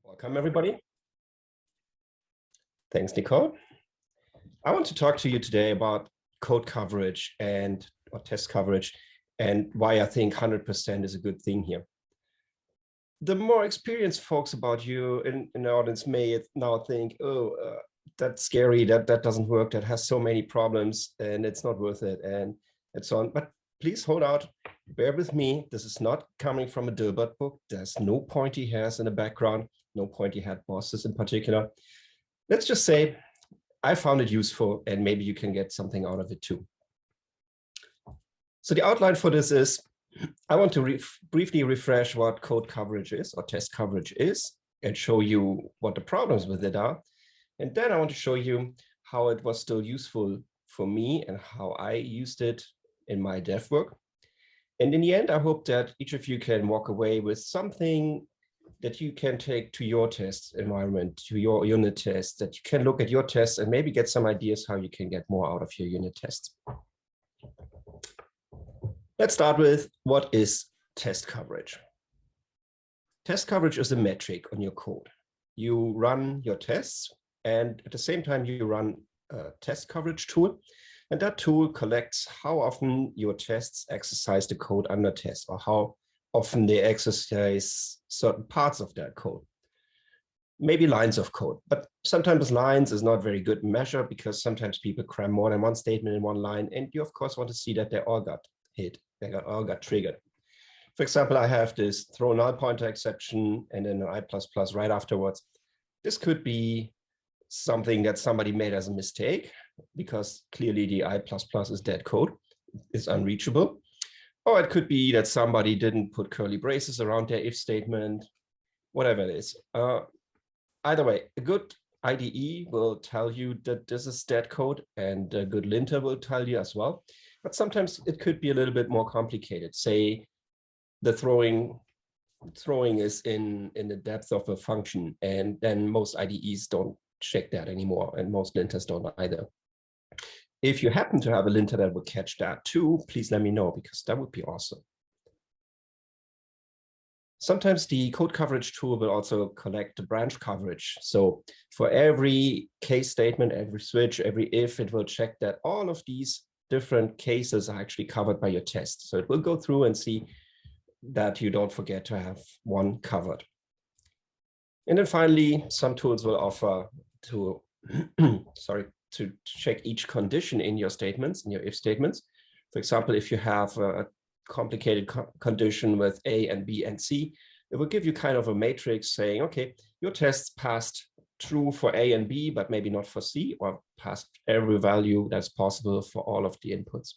Welcome, everybody. Thanks, Nicole. I want to talk to you today about code coverage or test coverage and why I think 100% is a good thing here. The more experienced folks about you in the audience may now think, oh, that's scary, that doesn't work, that has so many problems and it's not worth it and so on. But please hold out, bear with me. This is not coming from a Dilbert book. There's no pointy hairs in the background, no pointy hat bosses in particular. Let's just say I found it useful and maybe you can get something out of it too. So the outline for this is, I want to briefly refresh what code coverage is or test coverage is and show you what the problems with it are. And then I want to show you how it was still useful for me and how I used it in my dev work. And in the end, I hope that each of you can walk away with something that you can take to your test environment, to your unit test, that you can look at your tests and maybe get some ideas how you can get more out of your unit tests. Let's start with what is test coverage. Test coverage is a metric on your code. You run your tests and at the same time you run a test coverage tool. And that tool collects how often your tests exercise the code under test or how often they exercise certain parts of that code. Maybe lines of code, but sometimes lines is not very good measure because sometimes people cram more than one statement in one line. And you of course want to see that they all got hit, they all got triggered. For example, I have this throw null pointer exception and then an I++ right afterwards. This could be something that somebody made as a mistake because clearly the I++ is dead code, is unreachable. Or it could be that somebody didn't put curly braces around their if statement, whatever it is. Either way, a good IDE will tell you that this is dead code and a good linter will tell you as well. But sometimes it could be a little bit more complicated. Say the throwing is in the depth of a function and then most IDEs don't check that anymore and most linters don't either. If you happen to have a linter that will catch that too, please let me know because that would be awesome. Sometimes the code coverage tool will also collect the branch coverage. So for every case statement, every switch, every if, it will check that all of these different cases are actually covered by your test. So it will go through and see that you don't forget to have one covered. And then finally, some tools will offer to, to check each condition in your statements, in your if statements. For example, if you have a complicated condition with A and B and C, it will give you kind of a matrix saying, okay, your tests passed true for A and B, but maybe not for C, or passed every value that's possible for all of the inputs.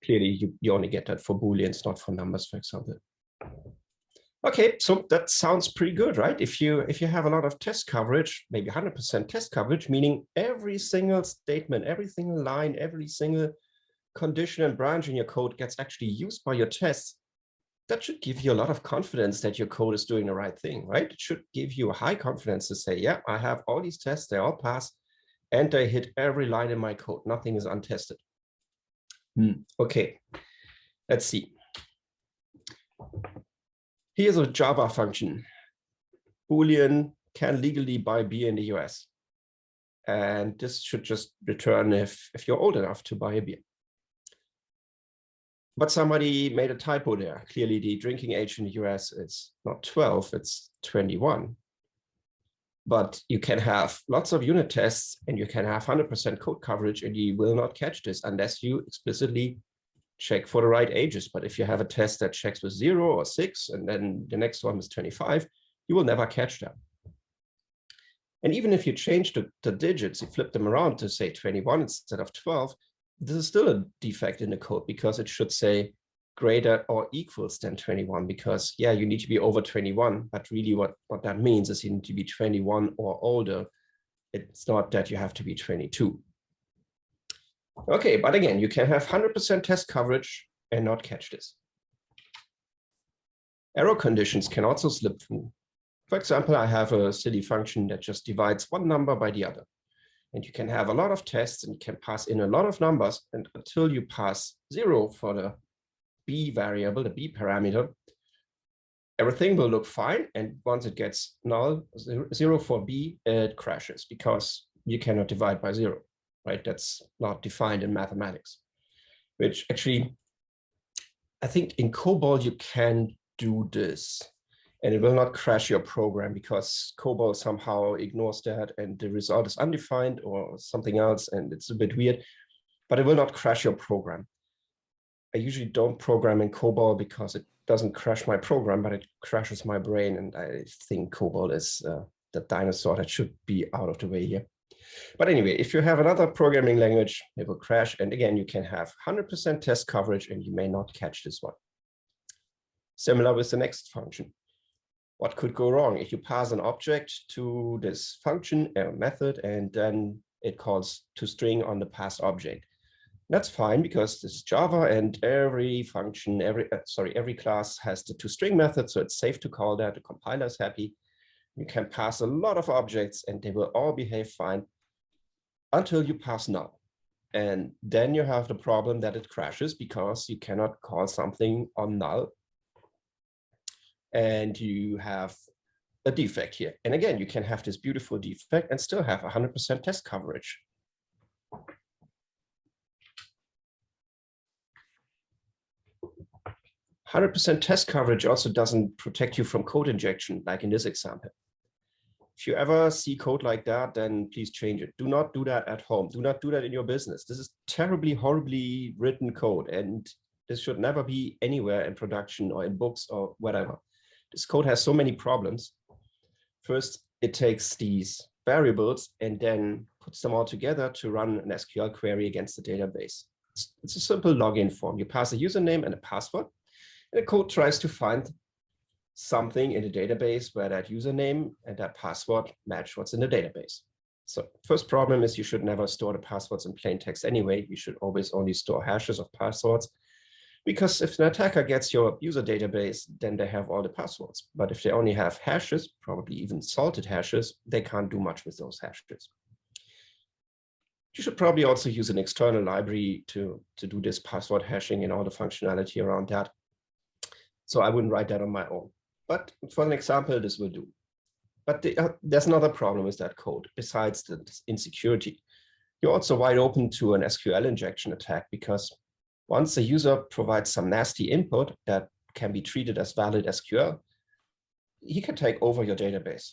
Clearly, you only get that for Booleans, not for numbers, for example. Okay, so that sounds pretty good, right? If you have a lot of test coverage, maybe 100% test coverage, meaning every single statement, every single line, every single condition and branch in your code gets actually used by your tests, that should give you a lot of confidence that your code is doing the right thing, right? It should give you a high confidence to say, yeah, I have all these tests, they all pass, and they hit every line in my code. Nothing is untested. Okay, let's see. Here's a Java function. Boolean can legally buy beer in the US. And this should just return if you're old enough to buy a beer. But somebody made a typo there. Clearly, the drinking age in the US is not 12, it's 21. But you can have lots of unit tests and you can have 100% code coverage and you will not catch this unless you explicitly check for the right ages. But if you have a test that checks with 0 or 6, and then the next one is 25, you will never catch that. And even if you change the digits, you flip them around to say 21 instead of 12, this is still a defect in the code because it should say greater or equals than 21 because, yeah, you need to be over 21. But really what that means is you need to be 21 or older. It's not that you have to be 22. Okay, but again, you can have 100% test coverage and not catch this. Error conditions can also slip through. For example, I have a silly function that just divides one number by the other. And you can have a lot of tests and you can pass in a lot of numbers. And until you pass 0 for the B variable, the B parameter, everything will look fine. And once it gets null, 0 for B, it crashes because you cannot divide by 0, right? That's not defined in mathematics, which actually, I think in COBOL, you can do this and it will not crash your program because COBOL somehow ignores that and the result is undefined or something else. And it's a bit weird, but it will not crash your program. I usually don't program in COBOL because it doesn't crash my program, but it crashes my brain. And I think COBOL is the dinosaur that should be out of the way here. But anyway, if you have another programming language, it will crash. And again, you can have 100% test coverage and you may not catch this one. Similar with the next function. What could go wrong if you pass an object to this function method and then it calls toString on the passed object? That's fine because this is Java and every function, every class has the toString method, so it's safe to call that. The compiler is happy. You can pass a lot of objects and they will all behave fine until you pass null. And then you have the problem that it crashes because you cannot call something on null. And you have a defect here. And again, you can have this beautiful defect and still have 100% test coverage. "100% test coverage also doesn't protect you from code injection, like in this example. If you ever see code like that, then please change it. Do not do that at home. Do not do that in your business. This is terribly, horribly written code, and this should never be anywhere in production or in books or whatever. This code has so many problems. First, it takes these variables and then puts them all together to run an SQL query against the database. It's a simple login form. You pass a username and a password, and the code tries to find something in the database where that username and that password match what's in the database. So first problem is you should never store the passwords in plain text anyway. You should always only store hashes of passwords, because if an attacker gets your user database, then they have all the passwords. But if they only have hashes, probably even salted hashes, they can't do much with those hashes. You should probably also use an external library to do this password hashing and all the functionality around that. So I wouldn't write that on my own. But for an example, this will do. But there's another problem with that code, besides the insecurity. You're also wide open to an SQL injection attack, because once the user provides some nasty input that can be treated as valid SQL, he can take over your database,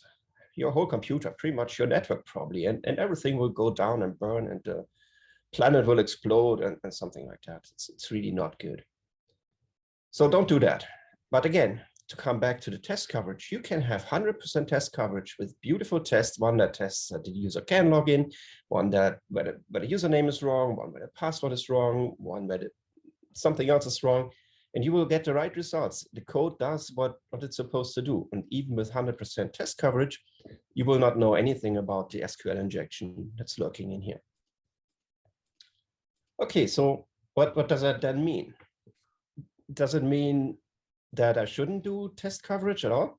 your whole computer, pretty much your network probably, and everything will go down and burn and the planet will explode and something like that. It's really not good. So don't do that. But again, to come back to the test coverage, you can have 100% test coverage with beautiful tests, one that tests that the user can log in, one that where the username is wrong, one where the password is wrong, one where something else is wrong, and you will get the right results. The code does what it's supposed to do. And even with 100% test coverage, you will not know anything about the SQL injection that's lurking in here. Okay, so what does that then mean? Does it mean that I shouldn't do test coverage at all?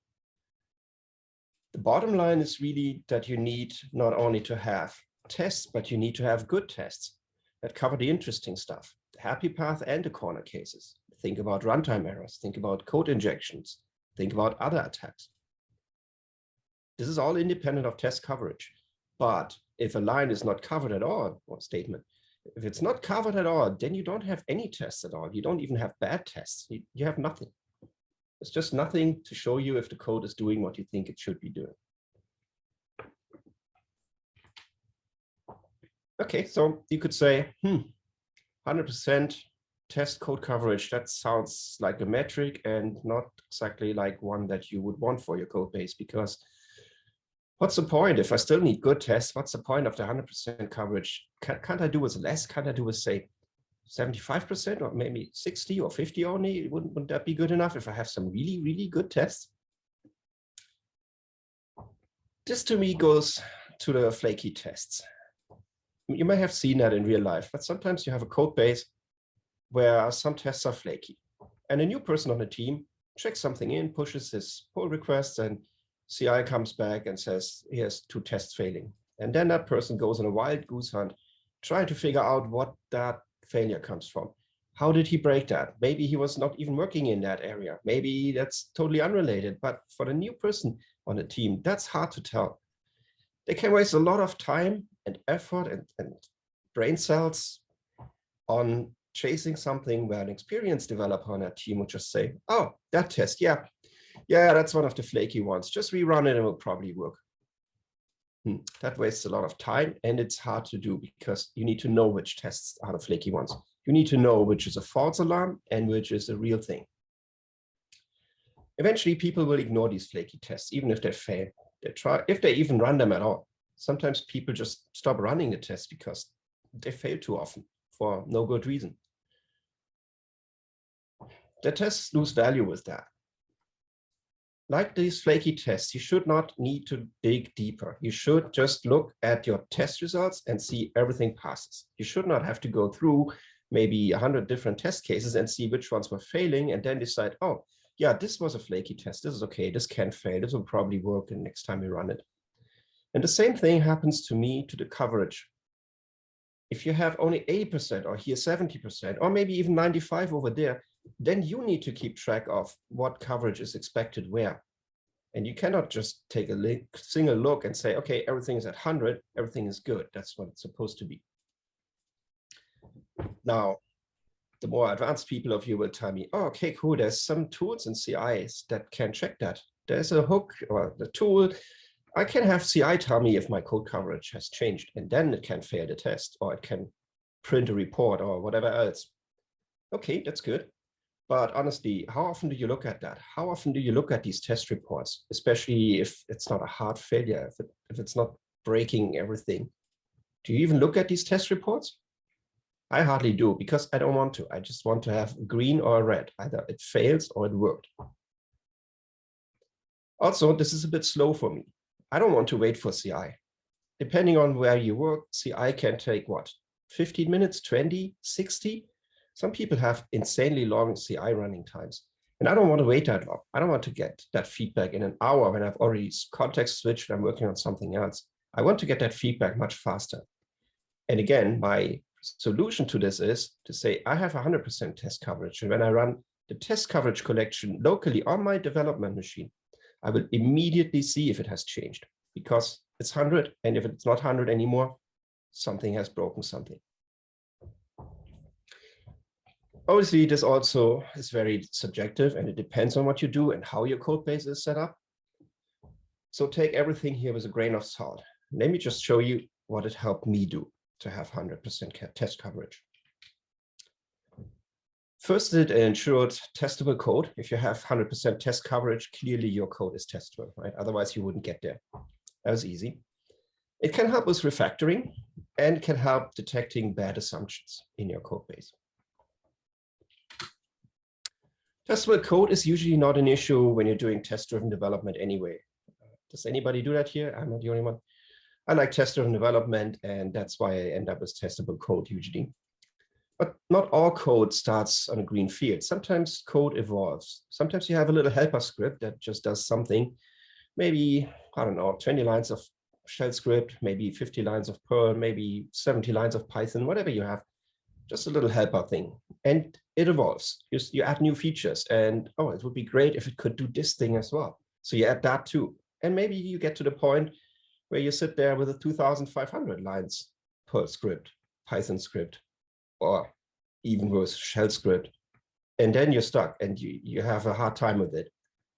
The bottom line is really that you need not only to have tests, but you need to have good tests that cover the interesting stuff, the happy path and the corner cases. Think about runtime errors, think about code injections, think about other attacks. This is all independent of test coverage. But if a line is not covered at all, or statement, if it's not covered at all, then you don't have any tests at all. You don't even have bad tests. You have nothing. It's just nothing to show you if the code is doing what you think it should be doing. Okay, so you could say, 100% test code coverage, that sounds like a metric and not exactly like one that you would want for your code base, because what's the point? If I still need good tests, what's the point of the 100% coverage? Can't I do with less? Can't I do with, say, 75% or maybe 60 or 50 only? Wouldn't that be good enough if I have some really, really good tests? This to me goes to the flaky tests. You may have seen that in real life, but sometimes you have a code base where some tests are flaky. And a new person on the team checks something in, pushes his pull requests, and CI comes back and says, here's 2 tests failing. And then that person goes on a wild goose hunt, trying to figure out what that failure comes from. How did he break that? Maybe he was not even working in that area. Maybe that's totally unrelated. But for the new person on the team, that's hard to tell. They can waste a lot of time and effort and brain cells on chasing something where an experienced developer on that team would just say, oh, that test, yeah, that's one of the flaky ones. Just rerun it and it will probably work. That wastes a lot of time, and it's hard to do because you need to know which tests are the flaky ones. You need to know which is a false alarm and which is a real thing. Eventually, people will ignore these flaky tests, even if they fail. They try, if they even run them at all. Sometimes people just stop running the tests because they fail too often for no good reason. The tests lose value with that. Like these flaky tests, you should not need to dig deeper. You should just look at your test results and see everything passes. You should not have to go through maybe 100 different test cases and see which ones were failing and then decide, oh, yeah, this was a flaky test. This is okay. This can fail. This will probably work the next time we run it. And the same thing happens to me to the coverage. If you have only 80% or here 70% or maybe even 95 over there, then you need to keep track of what coverage is expected where. And you cannot just take a single look and say, okay, everything is at 100, everything is good. That's what it's supposed to be. Now, the more advanced people of you will tell me, oh, okay, cool, there's some tools in CIs that can check that. There's a hook or the tool. I can have CI tell me if my code coverage has changed, and then it can fail the test, or it can print a report or whatever else. Okay, that's good. But honestly, how often do you look at that? How often do you look at these test reports, especially if it's not a hard failure, if it's not breaking everything? Do you even look at these test reports? I hardly do because I don't want to. I just want to have green or red. Either it fails or it worked. Also, this is a bit slow for me. I don't want to wait for CI. Depending on where you work, CI can take what? 15 minutes, 20, 60? Some people have insanely long CI running times. And I don't want to wait that long. I don't want to get that feedback in an hour when I've already context switched and I'm working on something else. I want to get that feedback much faster. And again, my solution to this is to say, I have 100% test coverage. And when I run the test coverage collection locally on my development machine, I will immediately see if it has changed because it's 100. And if it's not 100 anymore, something has broken something. Obviously, this also is very subjective and it depends on what you do and how your code base is set up. So take everything here with a grain of salt. Let me just show you what it helped me do to have 100% test coverage. First, it ensured testable code. If you have 100% test coverage, clearly your code is testable, right? Otherwise, you wouldn't get there. That was easy. It can help with refactoring and can help detecting bad assumptions in your code base. Testable code is usually not an issue when you're doing test-driven development anyway. Does anybody do that here? I'm not the only one. I like test-driven development, and that's why I end up with testable code usually. But not all code starts on a green field. Sometimes code evolves. Sometimes you have a little helper script that just does something. Maybe, I don't know, 20 lines of shell script, maybe 50 lines of Perl, maybe 70 lines of Python, whatever you have. Just a little helper thing. And it evolves. You add new features and, oh, it would be great if it could do this thing as well. So you add that too. And maybe you get to the point where you sit there with a 2,500 lines Perl script, Python script, or even worse, shell script. And then you're stuck and you have a hard time with it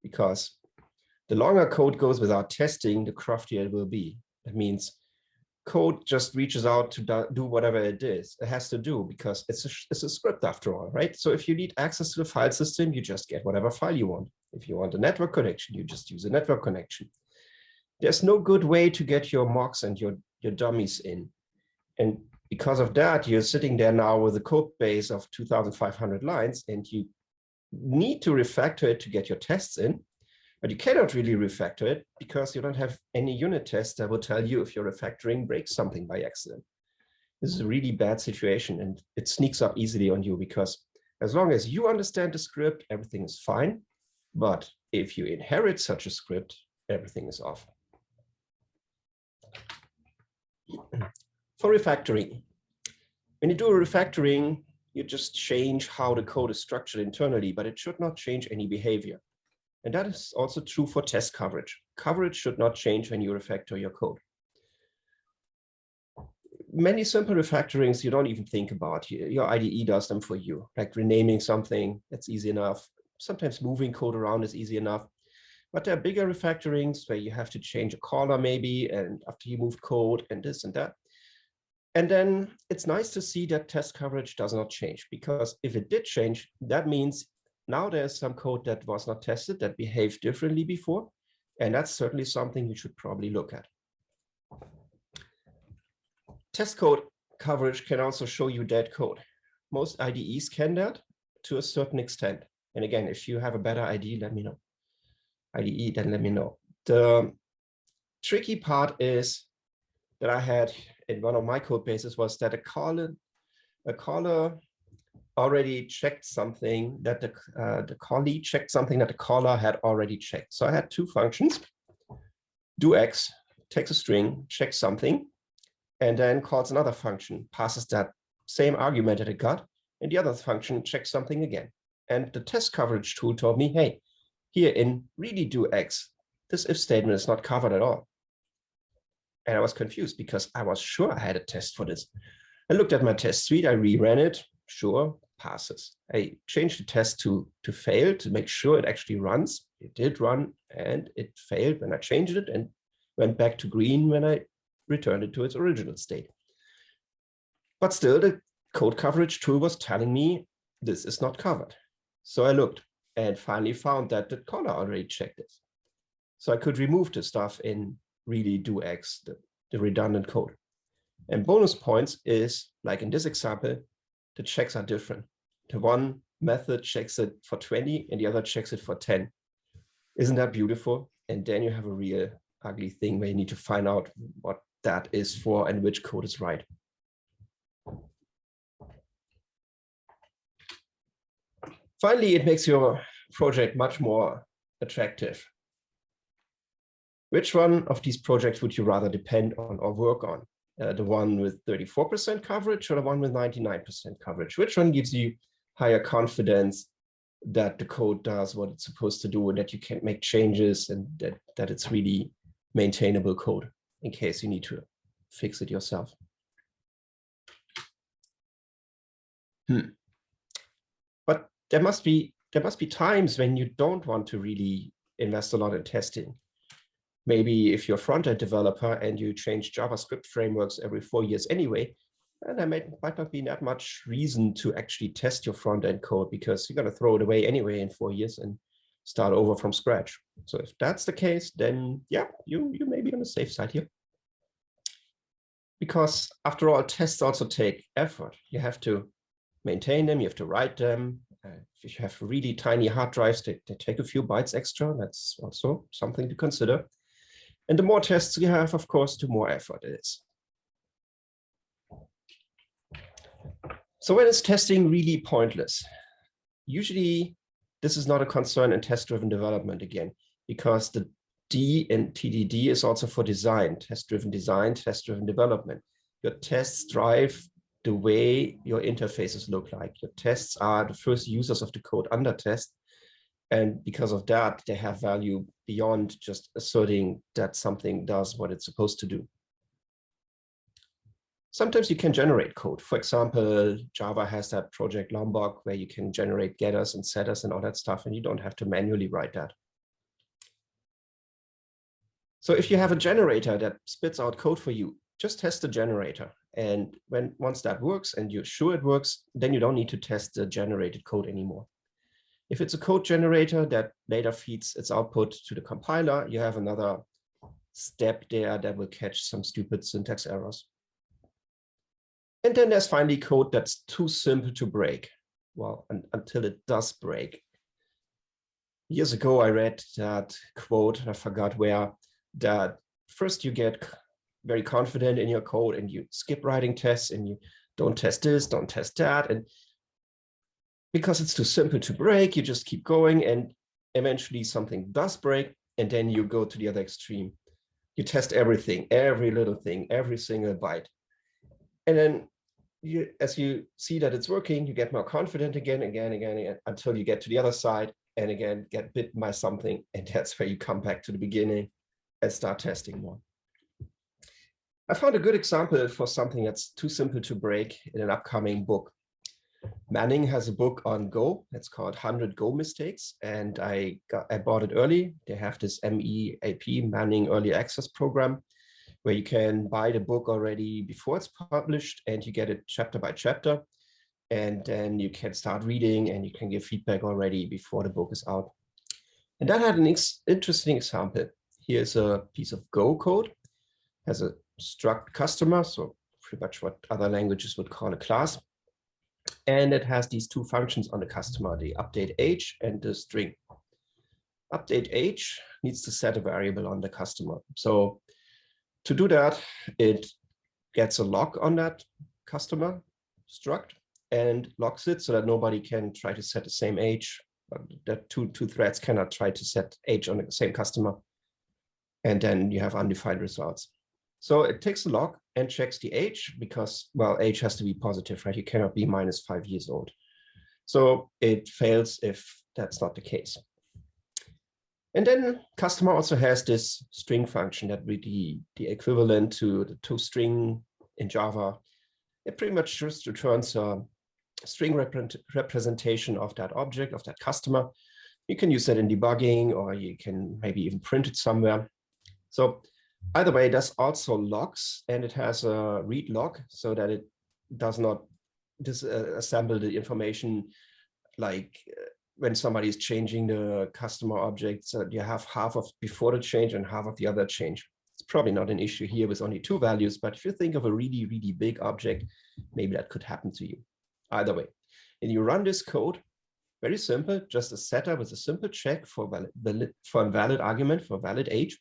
because the longer code goes without testing, the craftier it will be. That means code just reaches out to do whatever it has to do because it's a script after all, right? So if you need access to the file system, you just get whatever file you want. If you want a network connection, you just use a network connection. There's no good way to get your mocks and your dummies in. And because of that, you're sitting there now with a code base of 2,500 lines and you need to refactor it to get your tests in. But you cannot really refactor it because you don't have any unit tests that will tell you if your refactoring breaks something by accident. This is a really bad situation and it sneaks up easily on you because as long as you understand the script, everything is fine. But if you inherit such a script, everything is off. For refactoring, when you do a refactoring, You just change how the code is structured internally, but it should not change any behavior. And that is also true for test coverage. Coverage should not change when you refactor your code. Many simple refactorings you don't even think about. Your IDE does them for you, like renaming something, that's easy enough. Sometimes moving code around is easy enough. But there are bigger refactorings where you have to change a caller maybe, and after you moved code and this and that. And then it's nice to see that test coverage does not change, because if it did change, that means now there's some code that was not tested that behaved differently before. And that's certainly something you should probably look at. Test code coverage can also show you dead code. Most IDEs can that to a certain extent. And again, if you have a better IDE, let me know. Then let me know. The tricky part is that I had in one of my code bases was that a caller already checked something that the callee checked something that the caller had already checked. So I had two functions. Do X, takes a string, checks something, and then calls another function, passes that same argument that it got, and the other function checks something again. And the test coverage tool told me, hey, here in really do X, this if statement is not covered at all. And I was confused because I was sure I had a test for this. I looked at my test suite, I reran it, sure, passes. I changed the test to fail to make sure it actually runs. It did run and it failed when I changed it and went back to green when I returned it to its original state. But still, the code coverage tool was telling me this is not covered. So I looked and finally found that the caller already checked this. So I could remove the stuff in really do X, the redundant code. And bonus points is, like in this example, the checks are different. The one method checks it for 20 and the other checks it for 10. Isn't that beautiful? And then you have a real ugly thing where you need to find out what that is for and which code is right. Finally, it makes your project much more attractive. Which one of these projects would you rather depend on or work on? The one with 34% coverage or the one with 99% coverage? Which one gives you higher confidence that the code does what it's supposed to do and that you can make changes and that it's really maintainable code in case you need to fix it yourself? But there must be times when you don't want to really invest a lot in testing. Maybe if you're a front-end developer and you change JavaScript frameworks every 4 years anyway, and there might not be that much reason to actually test your front-end code because you're going to throw it away anyway in 4 years and start over from scratch. So if that's the case, then yeah, you may be on the safe side here. Because after all, tests also take effort. You have to maintain them, you have to write them. If you have really tiny hard drives, they take a few bytes extra. That's also something to consider. And the more tests you have, of course, the more effort it is. So when is testing really pointless? Usually, this is not a concern in test-driven development again, because the D in TDD is also for design, test-driven development. Your tests drive the way your interfaces look like. Your tests are the first users of the code under test. And because of that, they have value beyond just asserting that something does what it's supposed to do. Sometimes you can generate code. For example, Java has that project Lombok where you can generate getters and setters and all that stuff, and you don't have to manually write that. So if you have a generator that spits out code for you, just test the generator. And once that works and you're sure it works, then you don't need to test the generated code anymore. If it's a code generator that later feeds its output to the compiler, you have another step there that will catch some stupid syntax errors. And then there's finally code that's too simple to break. Well, until it does break. Years ago, I read that quote, I forgot where, that first you get very confident in your code and you skip writing tests and you don't test this, don't test that. And because it's too simple to break, you just keep going and eventually something does break and then you go to the other extreme. You test everything, every little thing, every single byte. And then as you see that it's working, you get more confident again, until you get to the other side and again get bitten by something, and that's where you come back to the beginning and start testing more. I found a good example for something that's too simple to break in an upcoming book. Manning has a book on Go. It's called 100 Go Mistakes, and I bought it early. They have this MEAP, Manning Early Access Program, where you can buy the book already before it's published, and you get it chapter by chapter, and then you can start reading and you can give feedback already before the book is out. And that had an interesting example. Here's a piece of Go code, has a struct customer, so pretty much what other languages would call a class. And it has these two functions on the customer, the update age and the string. Update age needs to set a variable on the customer. So to do that, it gets a lock on that customer struct and locks it so that nobody can try to set the same age. That two threads cannot try to set age on the same customer. And then you have undefined results. So it takes a lock and checks the age because, well, age has to be positive, right? You cannot be minus 5 years old. So it fails if that's not the case. And then customer also has this string function that would be the equivalent to the toString in Java. It pretty much just returns a string representation of that object, of that customer. You can use that in debugging, or you can maybe even print it somewhere. So either way, there's also logs, and it has a read log so that it does not disassemble the information like when somebody is changing the customer objects. You have half of before the change and half of the other change. It's probably not an issue here with only 2 values, but if you think of a really, really big object, maybe that could happen to you. Either way, and you run this code, very simple, just a setter with a simple check for a valid argument, for valid age,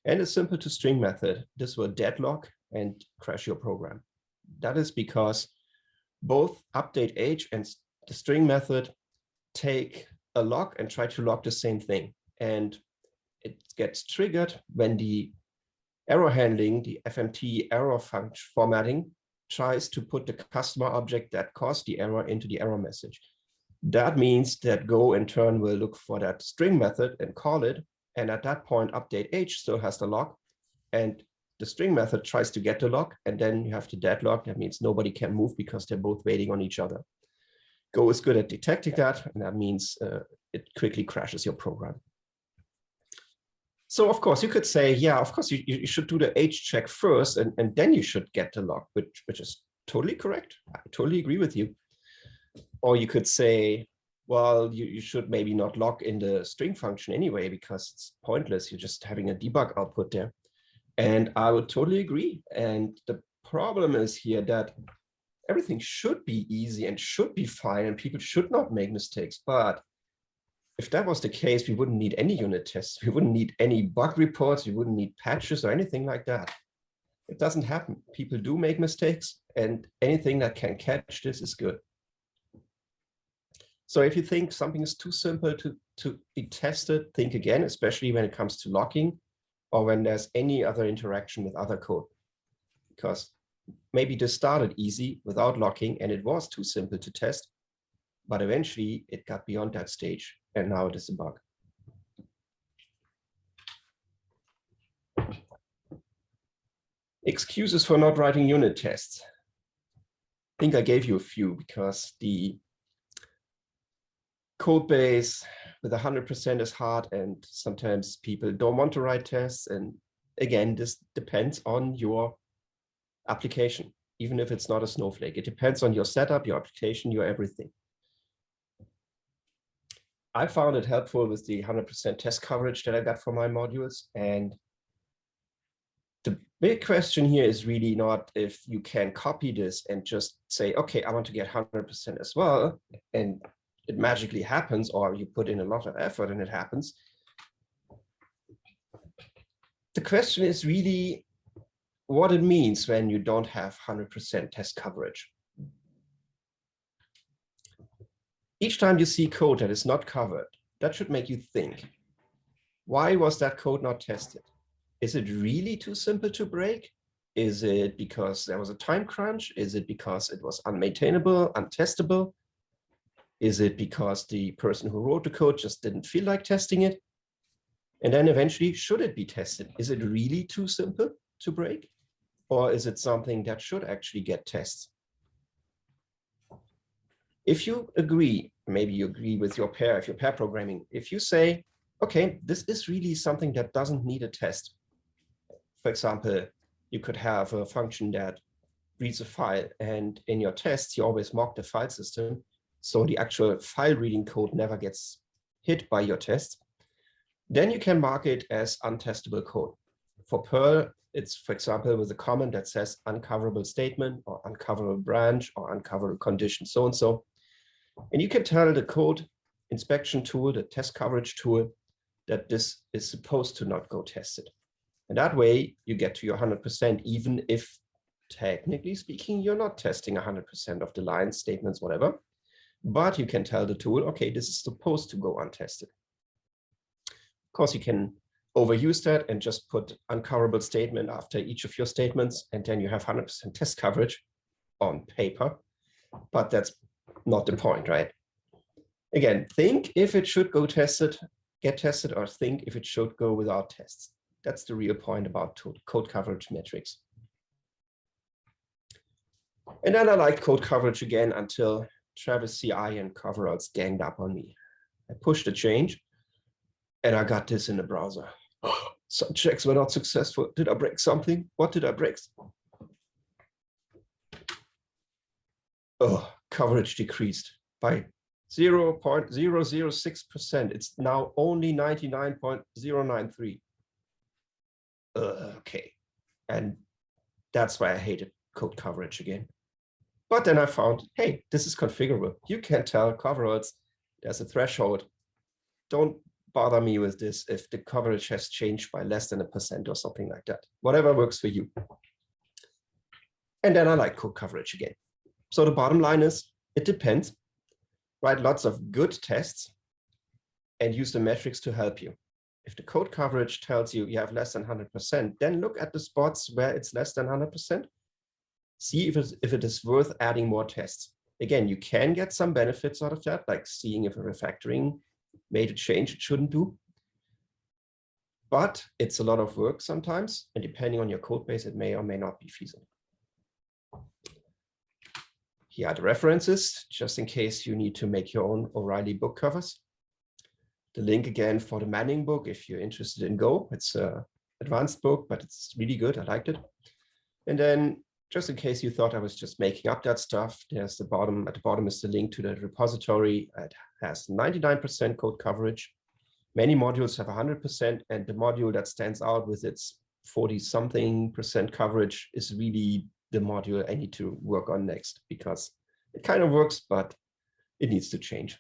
and a simple toString method. This will deadlock and crash your program. That is because both update age and the string method take a lock and try to lock the same thing. And it gets triggered when the error handling, the FMT error function formatting, tries to put the customer object that caused the error into the error message. That means that Go in turn will look for that string method and call it. And at that point, update age still has the lock, and the string method tries to get the lock, and then you have to deadlock. That means nobody can move because they're both waiting on each other. Go is good at detecting that, and that means it quickly crashes your program. So of course, you could say, yeah, of course, you should do the age check first, and then you should get the lock, which is totally correct. I totally agree with you. Or you could say, well, you should maybe not lock in the string function anyway, because it's pointless. You're just having a debug output there. And I would totally agree. And the problem is here that everything should be easy and should be fine, and people should not make mistakes. But if that was the case, we wouldn't need any unit tests. We wouldn't need any bug reports. We wouldn't need patches or anything like that. It doesn't happen. People do make mistakes, and anything that can catch this is good. So if you think something is too simple to be tested, think again, especially when it comes to locking or when there's any other interaction with other code. Because maybe this started easy without locking and it was too simple to test, but eventually it got beyond that stage and now it is a bug. Excuses for not writing unit tests. I think I gave you a few because the code base with 100% is hard, and sometimes people don't want to write tests. And again, this depends on your application, even if it's not a snowflake. It depends on your setup, your application, your everything. I found it helpful with the 100% test coverage that I got for my modules. And the big question here is really not if you can copy this and just say, okay, I want to get 100% as well, and it magically happens, or you put in a lot of effort and it happens. The question is really what it means when you don't have 100% test coverage. Each time you see code that is not covered, that should make you think, why was that code not tested? Is it really too simple to break? Is it because there was a time crunch? Is it because it was unmaintainable, untestable? Is it because the person who wrote the code just didn't feel like testing it? And then eventually, should it be tested? Is it really too simple to break? Or is it something that should actually get tests? If you agree, maybe you agree with your pair, if you're pair programming, if you say, okay, this is really something that doesn't need a test. For example, you could have a function that reads a file, and in your tests, you always mock the file system. So the actual file reading code never gets hit by your test. Then you can mark it as untestable code. For Perl, it's, for example, with a comment that says uncoverable statement or uncoverable branch or uncoverable condition, so and so. And you can tell the code inspection tool, the test coverage tool, that this is supposed to not go tested. And that way you get to your 100%, even if technically speaking, you're not testing 100% of the lines, statements, whatever. But you can tell the tool, okay, this is supposed to go untested. Of course, you can overuse that and just put uncoverable statement after each of your statements, and then you have 100% test coverage on paper. But that's not the point, right? Again, think if it should go tested, get tested, or think if it should go without tests. That's the real point about code coverage metrics. And then I liked code coverage again until Travis CI and Coveralls ganged up on me. I pushed a change and I got this in the browser. Some checks were not successful. Did I break something? What did I break? Oh, coverage decreased by 0.006%. It's now only 99.093. Okay. And that's why I hated code coverage again. But then I found, hey, this is configurable. You can tell Coveralls there's a threshold. Don't bother me with this if the coverage has changed by less than 1% or something like that. Whatever works for you. And then I like code coverage again. So the bottom line is, it depends. Write lots of good tests and use the metrics to help you. If the code coverage tells you you have less than 100%, then look at the spots where it's less than 100%. See if it is worth adding more tests. Again, you can get some benefits out of that, like seeing if a refactoring made a change it shouldn't do. But it's a lot of work sometimes, and depending on your code base, it may or may not be feasible. Here are the references, just in case you need to make your own O'Reilly book covers. The link again for the Manning book, if you're interested in Go. It's an advanced book, but it's really good. I liked it. And then, just in case you thought I was just making up that stuff, there's the bottom. At the bottom is the link to the repository. It has 99% code coverage. Many modules have 100%, and the module that stands out with its 40-something% coverage is really the module I need to work on next, because it kind of works, but it needs to change.